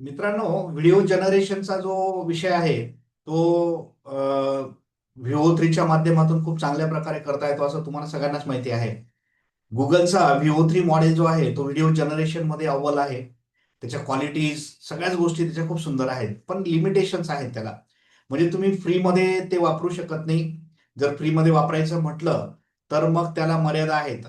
मित्रांनो, व्हिडिओ जनरेशनचा जो विषय आहे तो व्हीओ थ्रीच्या माध्यमातून खूप चांगल्या प्रकारे करता येतो असं तुम्हाला सगळ्यांनाच माहिती आहे. गुगलचा व्हीओ थ्री मॉडेल जो आहे तो व्हिडिओ जनरेशन मध्ये अव्वल आहे. त्याच्या क्वालिटीज सगळ्याच गोष्टी त्याच्या खूप सुंदर आहेत, पण लिमिटेशन्स आहेत त्याला. म्हणजे तुम्ही फ्रीमध्ये ते वापरू शकत नाही. जर फ्रीमध्ये वापरायचं म्हटलं तर मग त्याला मर्यादा आहेत.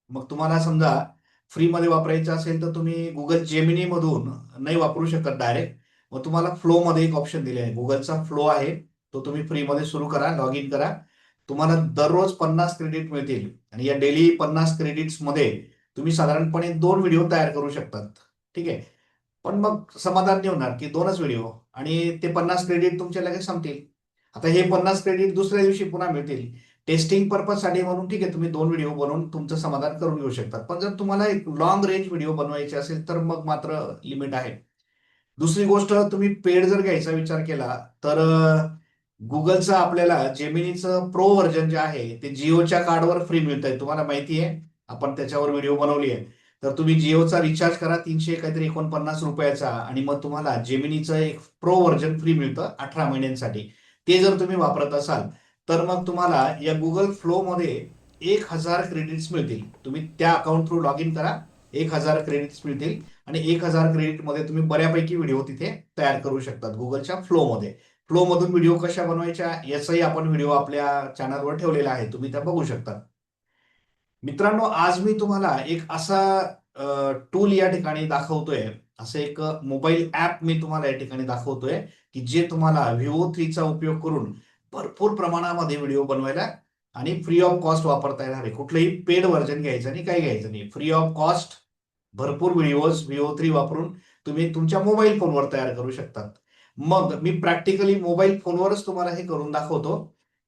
मग तुम्हाला समजा फ्रीमध्ये वापरायचं असेल तर तुम्ही गुगल जेमिनी मधून नाही वापरू शकत डायरेक्ट. मग तुम्हाला फ्लो मध्ये एक ऑप्शन दिले आहे, गुगलचा फ्लो आहे. तो तुम्ही फ्रीमध्ये सुरू करा, लॉग इन करा. तुम्हाला दररोज 50 क्रेडिट मिळतील आणि या डेली 50 क्रेडिट्स मध्ये तुम्ही साधारणपणे 2 व्हिडिओ तयार करू शकतात. ठीक आहे. पण मग समाधान नाही होणार की 2च व्हिडिओ आणि ते 50 क्रेडिट तुमच्या लगेच संपतील. आता हे 50 क्रेडिट दुसऱ्या दिवशी पुन्हा मिळतील. टेस्टिंग पर्पज साठी म्हणून ठीक आहे, तुम्ही 2 व्हिडिओ बनवून तुमचं समाधान करून घेऊ शकतात, पण जर तुम्हाला एक लॉंग रेंज व्हिडिओ बनवायचे असेल तर मग मात्र लिमिट आहे. दुसरी गोष्ट, तुम्ही पेड जर घ्यायचा विचार केला तर गुगलचं आपल्याला जेमिनीचं प्रो व्हर्जन जे आहे ते जिओच्या कार्डवर फ्री मिळत आहे, तुम्हाला माहिती आहे. आपण त्याच्यावर व्हिडिओ बनवली आहे. तर तुम्ही जिओचा रिचार्ज करा 349 रुपयाचा आणि मग तुम्हाला जेमिनीचं एक प्रो व्हर्जन फ्री मिळतं 18 महिन्यांसाठी. ते जर तुम्ही वापरत असाल तर मग तुम्हाला या गुगल फ्लो मध्ये 1000 क्रेडिट्स मिळतील. तुम्ही त्या अकाउंट थ्रू लॉग इन करा, 1000 क्रेडिट्स मिळतील आणि 1000 क्रेडिट मध्ये तुम्ही बऱ्यापैकी व्हिडिओ तिथे तयार करू शकतात गुगलच्या फ्लो मध्ये. फ्लो मधून व्हिडिओ कशा बनवायच्या याचाही आपण व्हिडिओ आपल्या चॅनलवर ठेवलेला आहे, तुम्ही त्या बघू शकता. मित्रांनो, आज मी तुम्हाला एक असा टूल या ठिकाणी दाखवतोय, असं एक मोबाईल ऍप मी तुम्हाला या ठिकाणी दाखवतोय की जे तुम्हाला व्हीओ थ्रीचा उपयोग करून भरपूर प्रमाणामध्ये व्हिडिओ बनवायला आणि फ्री ऑफ कॉस्ट वापरता येणार आहे. कुठलंही पेड व्हर्जन घ्यायचं नाही, काही घ्यायचं नाही, फ्री ऑफ कॉस्ट भरपूर व्हिडिओज व्हीओ थ्री वापरून तुम्ही तुमच्या मोबाईल फोनवर तयार करू शकतात. मग मी प्रॅक्टिकली मोबाईल फोनवरच तुम्हाला हे करून दाखवतो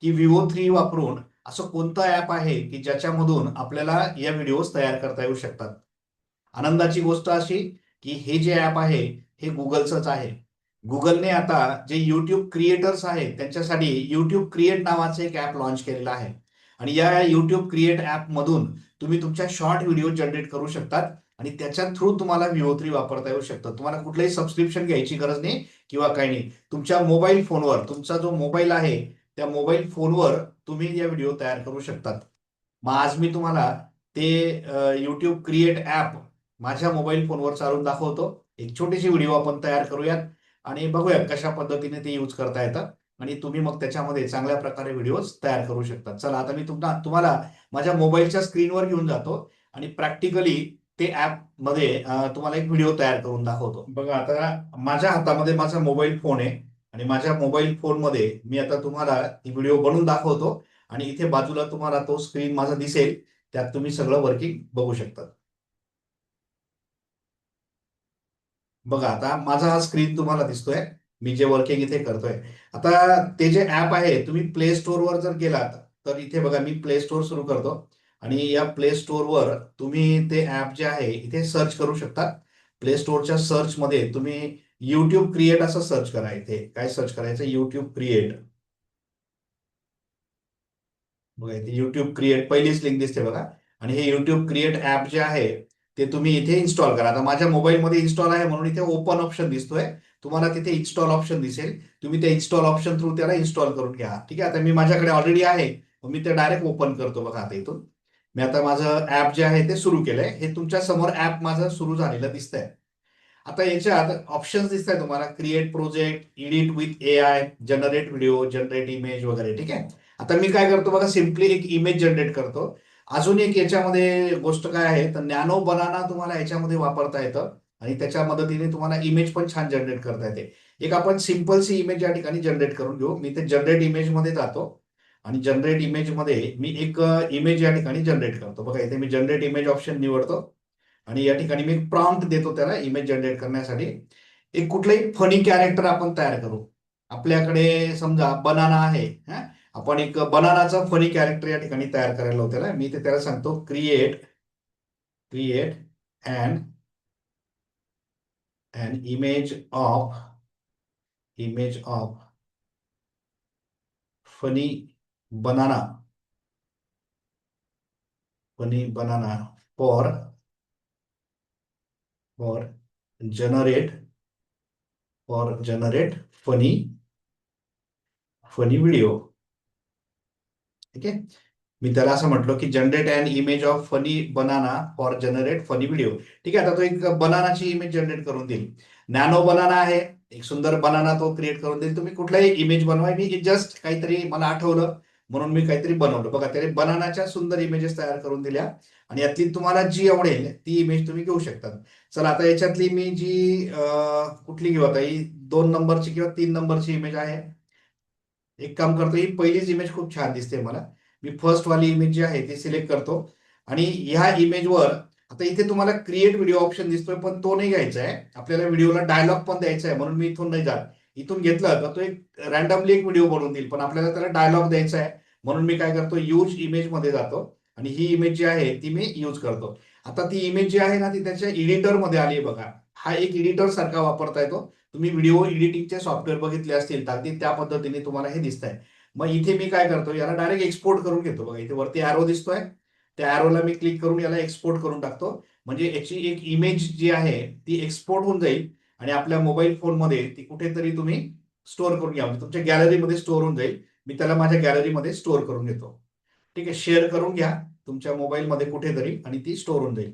की व्हीओ थ्री वापरून असं कोणतं ऍप आहे की ज्याच्यामधून आपल्याला या व्हिडिओज तयार करता येऊ शकतात. आनंदाची गोष्ट अशी की हे जे ऍप आहे हे गुगलचंच आहे. गुगलने आता जे युट्यूब क्रिएटर्स आहेत त्यांच्यासाठी युट्यूब क्रिएट नावाचं एक ऍप लॉन्च केलेलं आहे. आणि या युट्यूब क्रिएट ऍप मधून तुम्ही तुमच्या शॉर्ट व्हिडिओ जनरेट करू शकतात आणि त्याच्या थ्रू तुम्हाला व्हीओ थ्री वापरता येऊ शकतं. तुम्हाला कुठलंही सबस्क्रिप्शन घ्यायची गरज नाही किंवा काही नाही. तुमच्या मोबाईल फोनवर, तुमचा जो मोबाईल आहे त्या मोबाईल फोनवर तुम्ही या व्हिडिओ तयार करू शकतात. मग आज मी तुम्हाला ते युट्यूब क्रिएट ऍप माझ्या मोबाईल फोनवर चालून दाखवतो. एक छोटीशी व्हिडिओ आपण तयार करूयात आणि बघूयात कशा पद्धतीने ते यूज करता येतं आणि तुम्ही मग त्याच्यामध्ये चांगल्या प्रकारे व्हिडिओज तयार करू शकता. चला, आता मी तुम्हाला माझ्या मोबाईलच्या स्क्रीनवर घेऊन जातो आणि प्रॅक्टिकली ते ऍप मध्ये तुम्हाला एक व्हिडिओ तयार करून दाखवतो. बघा, आता माझ्या हातामध्ये माझा मोबाईल फोन आहे आणि माझ्या मोबाईल फोनमध्ये मी आता तुम्हाला ही व्हिडिओ बनवून दाखवतो आणि इथे बाजूला तुम्हाला तो स्क्रीन माझा दिसेल, त्यात तुम्ही सगळं वर्किंग बघू शकता. बघा, आता माझा हा स्क्रीन तुम्हाला दिसतोय, मी जे वर्किंग इथे करतोय. आता ते जे ऍप आहे, तुम्ही प्ले स्टोअरवर जर गेलात तर इथे बघा, मी प्ले स्टोअर सुरू करतो आणि या प्ले स्टोअरवर तुम्ही ते ऍप जे आहे इथे सर्च करू शकता. प्ले स्टोअरच्या सर्च मध्ये तुम्ही युट्यूब क्रिएट असं सर्च करा. इथे काय सर्च करायचं, युट्यूब क्रिएट. बघा, इथे युट्यूब क्रिएट पहिलीच लिंक दिसते बघा. आणि हे युट्यूब क्रिएट ऍप जे आहे ते तुम्ही इथे इन्स्टॉल करा. आता माझ्या मोबाईलमध्ये इन्स्टॉल आहे म्हणून इथे ओपन ऑप्शन दिसतोय. तुम्हाला तिथे इन्स्टॉल ऑप्शन दिसेल, तुम्ही त्या इन्स्टॉल ऑप्शन थ्रू त्याला इन्स्टॉल करून घ्या. ठीक आहे. आता मी माझ्याकडे ऑलरेडी आहे, मग मी ते डायरेक्ट ओपन करतो. बघा, आता इथून मी आता माझं ऍप जे आहे ते सुरू केलंय. हे तुमच्या समोर ऍप माझं सुरू झालेलं दिसतंय. आता याच्यात ऑप्शन्स दिसत आहे तुम्हाला, create project, edit with AI, generate video, generate image वगैरे. ठीक आहे. आता मी काय करतो बघा, सिम्पली एक इमेज जनरेट करतो. अजून एक याच्यामध्ये गोष्ट काय आहे तर नॅनो बनाना तुम्हाला याच्यामध्ये वापरता येतं आणि त्याच्या मदतीने तुम्हाला इमेज पण छान जनरेट करता येते. एक आपण सिम्पल सी इमेज या ठिकाणी जनरेट करून घेऊ. मी ते जनरेट इमेज मध्ये जातो आणि जनरेट इमेज मध्ये मी एक इमेज या ठिकाणी जनरेट करतो. बघा, इथे मी जनरेट इमेज ऑप्शन निवडतो आणि या ठिकाणी मी प्रॉम्प्ट देतो त्याला इमेज जनरेट करण्यासाठी. एक कुठलंही फनी कॅरेक्टर आपण तयार करू. आपल्याकडे समजा बनाना आहे, हा, आपण एक बनानाचा फनी कॅरेक्टर या ठिकाणी तयार करायला लावू त्याला. मी ते त्याला सांगतो, create create and an image of funny banana funny banana for for generate for generate funny funny video. ठीक आहे. मी त्याला असं म्हटलो की generate an image of funny banana for generate funny video. ठीक आहे. आता तो एक बनानाची इमेज जनरेट करून देईल. नॅनो बनाना आहे, एक सुंदर बनाना तो क्रिएट करून देईल. तुम्ही कुठलाही इमेज बनवा. मी जस्ट काहीतरी मला आठवलं म्हणून मी काहीतरी बनवलं. बघा त्याने बनानाच्या सुंदर इमेजेस तयार करून दिल्या आणि यातली तुम्हाला जी आवडेल ती इमेज तुम्ही घेऊ शकता. चला आता याच्यातली मी जी कुठली घेऊ आता, ही 2 नंबरची किंवा 3 नंबरची इमेज आहे. एक काम करतो, ही पहिलीच इमेज खूप छान दिसते मला. मी फर्स्ट वाली इमेज जी आहे ती सिलेक्ट करतो आणि ह्या इमेजवर आता इथे तुम्हाला क्रिएट व्हिडिओ ऑप्शन दिसतोय, पण तो नाही घ्यायचा आहे आपल्याला. व्हिडिओला डायलॉग पण द्यायचा आहे म्हणून मी इथून नाही जात. इथून घेतलं तर तो एक रॅन्डमली एक व्हिडिओ बनवून देईल, पण आपल्याला त्याला डायलॉग द्यायचा आहे म्हणून मी काय करतो, यूज इमेज मध्ये जातो आणि ही इमेज जी आहे ती मी यूज करतो. आता ती इमेज जी आहे ना ती त्याच्या एडिटर मध्ये आली आहे बघा. हा एक एडिटर सारखा वापरता येतो. तुम्ही व्हिडिओ एडिटिंगचे सॉफ्टवेअर बघितले असतील तर अगदी त्या पद्धतीने तुम्हाला हे दिसत आहे. मग इथे मी काय करतो, याला डायरेक्ट एक्सपोर्ट करून घेतो. बघा इथे वरती ॲरो दिसतोय, त्या ॲरोला मी क्लिक करून याला एक्सपोर्ट करून टाकतो. म्हणजे याची एक इमेज जी आहे ती एक्सपोर्ट होऊन जाईल आणि आपल्या मोबाईल फोनमध्ये ती कुठेतरी तुम्ही स्टोअर करून घ्या. म्हणजे तुमच्या गॅलरीमध्ये स्टोअर होऊन जाईल. मी त्याला माझ्या गॅलरीमध्ये स्टोअर करून घेतो. ठीक आहे. शेअर करून घ्या तुमच्या मोबाईलमध्ये कुठेतरी आणि ती स्टोअर होऊन जाईल.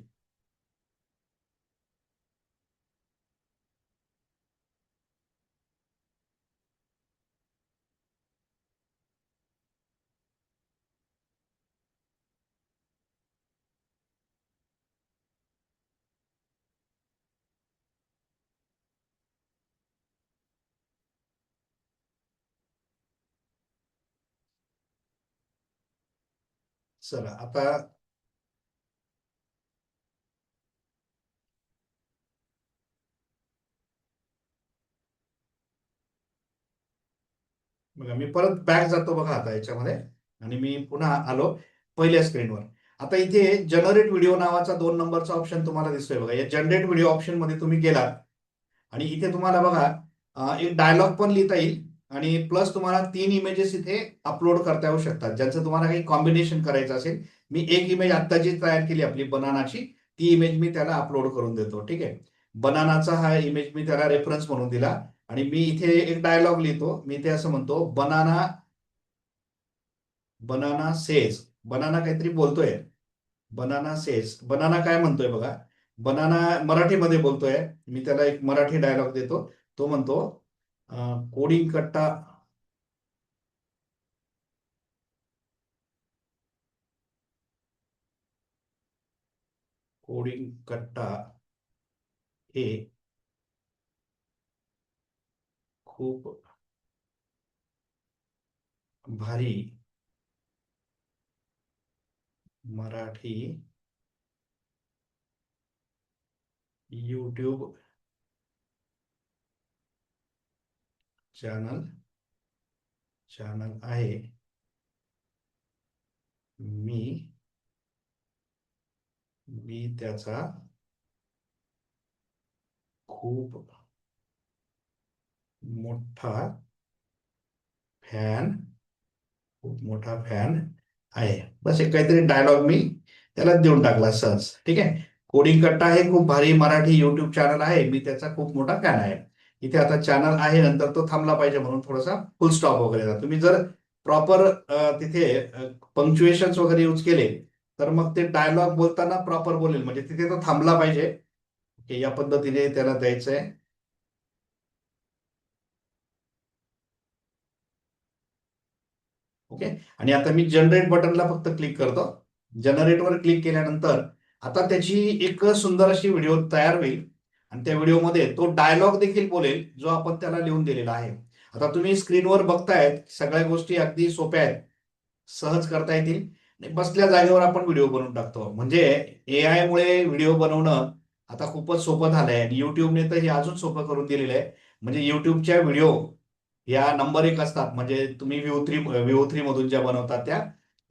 चला आता बघा मी परत बॅक जातो बघा आता याच्यामध्ये आणि मी पुन्हा आलो पहिल्या स्क्रीनवर. आता इथे जनरेट व्हिडिओ नावाचा 2 नंबरचा ऑप्शन तुम्हाला दिसतोय बघा. या जनरेट व्हिडिओ ऑप्शन मध्ये तुम्ही गेलात आणि इथे तुम्हाला बघा एक डायलॉग पण लिहिता येईल आणि प्लस तुम्हाला 3 इमेजेस इथे अपलोड करता येऊ शकतात, ज्यांचं तुम्हाला काही कॉम्बिनेशन करायचं असेल. मी एक इमेज आत्ता जी तयार केली आपली बनानाची, ती इमेज मी त्याला अपलोड करून देतो. ठीक आहे. बनानाचा हा इमेज मी त्याला रेफरन्स म्हणून दिला आणि मी इथे एक डायलॉग लिहितो. मी ते असं म्हणतो, बनाना बनाना सेज. बनाना काहीतरी बोलतोय. बनाना सेज, बनाना काय म्हणतोय बघा. बनाना मराठीमध्ये बोलतोय. मी त्याला एक मराठी डायलॉग देतो. तो म्हणतो कोडिंग कट्टा कोडिंग कट्टा हे खूप भारी मराठी यूट्यूब चॅनल चॅनल आहे. मी मी त्याचा खूप मोठा फॅन खूप मोठा फॅन आहे. बस एक काहीतरी डायलॉग मी त्याला देऊन टाकला सहज. ठीक आहे. कोडिंग कट्टा हे खूप भारी मराठी युट्यूब चॅनल आहे. मी त्याचा खूप मोठा फॅन आहे. इथे आता चॅनल आहे नंतर तो थांबला पाहिजे म्हणून थोडासा फुल स्टॉप वगैरे द्या. तुम्ही जर प्रॉपर तिथे पंक्च्युएशन वगैरे यूज केले तर मग ते डायलॉग बोलताना प्रॉपर बोलेल. म्हणजे तिथे तो थांबला पाहिजे. हे या पद्धतीने त्याला द्यायचंय. ओके. आणि आता मी जनरेट बटनला फक्त क्लिक करतो. जनरेटवर क्लिक केल्यानंतर आता त्याची एक सुंदर अशी व्हिडिओ तयार होईल आणि त्या व्हिडिओमध्ये तो डायलॉग देखील बोलेल जो आपण त्याला लिहून दिलेला आहे. आता तुम्ही स्क्रीनवर बघतायत सगळ्या गोष्टी अगदी सोप्या आहेत, सहज करता येतील आणि बसल्या जागेवर आपण व्हिडिओ बनवून टाकतो. म्हणजे एआय मुळे व्हिडिओ बनवणं आता खूपच सोपं झालंय आणि युट्यूबने तर हे अजून सोपं करून दिलेलं आहे. म्हणजे युट्यूबच्या व्हिडिओ या नंबर 1 असतात. म्हणजे तुम्ही व्ह्यू थ्री मधून ज्या बनवतात त्या,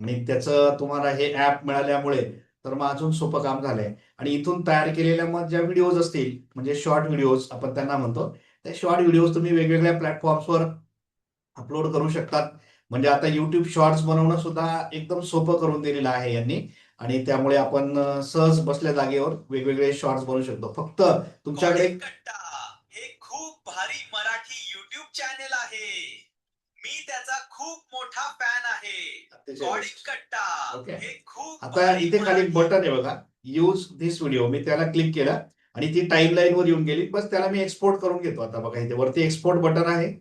आणि त्याचं तुम्हाला हे ऍप मिळाल्यामुळे तर मग अजून सोपं काम झालंय. आणि इथून तयार केलेल्या मग ज्या व्हिडिओज असतील म्हणजे शॉर्ट व्हिडिओज आपण त्यांना म्हणतो, त्या शॉर्ट व्हिडिओज तुम्ही वेगवेगळ्या प्लॅटफॉर्म्सवर अपलोड करू शकतात. म्हणजे आता युट्यूब शॉर्ट्स बनवणं सुद्धा एकदम सोपं करून दिलेलं आहे यांनी. आणि त्यामुळे आपण सहज बसल्या जागेवर वेगवेगळे शॉर्ट्स बनवू शकतो. फक्त तुमच्याकडे चॅनेल आहे. मी त्याचा खूप मोठा फॅन आहे. अतिशय कॉडिंग best. कट्टा ओके. हे खूप आता भारी इथे खाली एक मराठी. बटन आहे बघा, यूज धिस व्हिडिओ. मी त्याला क्लिक केलं आणि ती टाइमलाईन वर येऊन गेली. बस त्याला मी एक्सपोर्ट करून घेतो. आता बघा इथे वरती एक्सपोर्ट बटन आहे,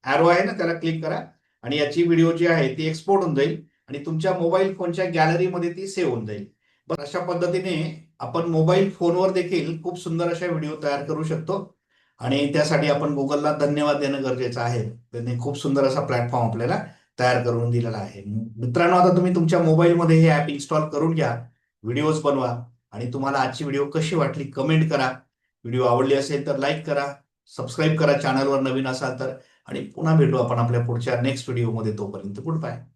ॲरो आहे ना, त्याला क्लिक करा आणि याची व्हिडिओ जी आहे ती एक्सपोर्ट होऊन जाईल आणि तुमच्या मोबाईल फोनच्या गॅलरीमध्ये ती सेव्ह होऊन जाईल. बस अशा पद्धतीने आपण मोबाईल फोनवर देखील खूप सुंदर अशा व्हिडिओ तयार करू शकतो आणि त्यासाठी आपण गुगलला धन्यवाद देणं गरजेचं आहे. त्यांनी खूप सुंदर असा प्लॅटफॉर्म आपल्याला तयार करून दिलेला आहे. मित्रांनो, आता तुम्ही तुमच्या मोबाईलमध्ये हे ॲप इन्स्टॉल करून घ्या, व्हिडिओज बनवा आणि तुम्हाला आजची व्हिडिओ कशी वाटली कमेंट करा. व्हिडिओ आवडली असेल तर लाईक करा, सबस्क्राईब करा चॅनलवर नवीन असाल तर आणि पुन्हा भेटू आपण आपल्या पुढच्या नेक्स्ट व्हिडिओमध्ये. तोपर्यंत गुड बाय.